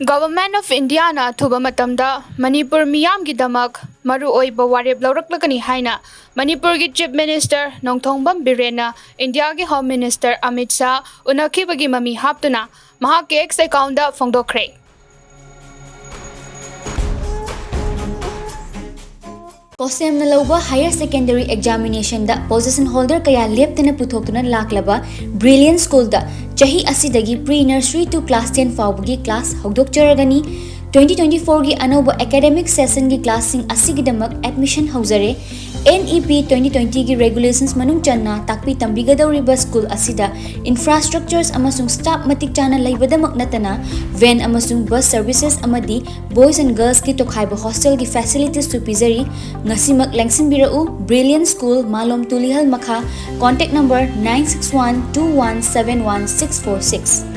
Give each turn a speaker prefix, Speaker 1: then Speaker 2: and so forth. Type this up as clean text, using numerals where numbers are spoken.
Speaker 1: Government of India na Athuba Matamda Manipur Miyamgi-Damak Maru-Oiba Warep Louraklagani haina Manipur ki Chief Minister Nongthongbam Birena India ki Home Minister Amit Shah unakhibagi mami haptuna mahak X account da phongdokre.
Speaker 2: Kosem na lauba higher secondary examination da position holder kaya leptena puthokuna laklaba Brilliant School da chahi asidagi pre-nursery to class 10 fawbagi class hogdokjaragani 2024 gi anoba academic session gi classing asigidamak admission hauzare NEP 2020 gi regulations manung channa takpi tambigadawriba school asida infrastructures amasung staff matik chana laibadamak natana van amasung bus services amadi boys and girls ki tokhaiba hostel gi facilities to pizari ngasimak lengsinbirau Brilliant School Malom Tulihal Makha contact number 96121714646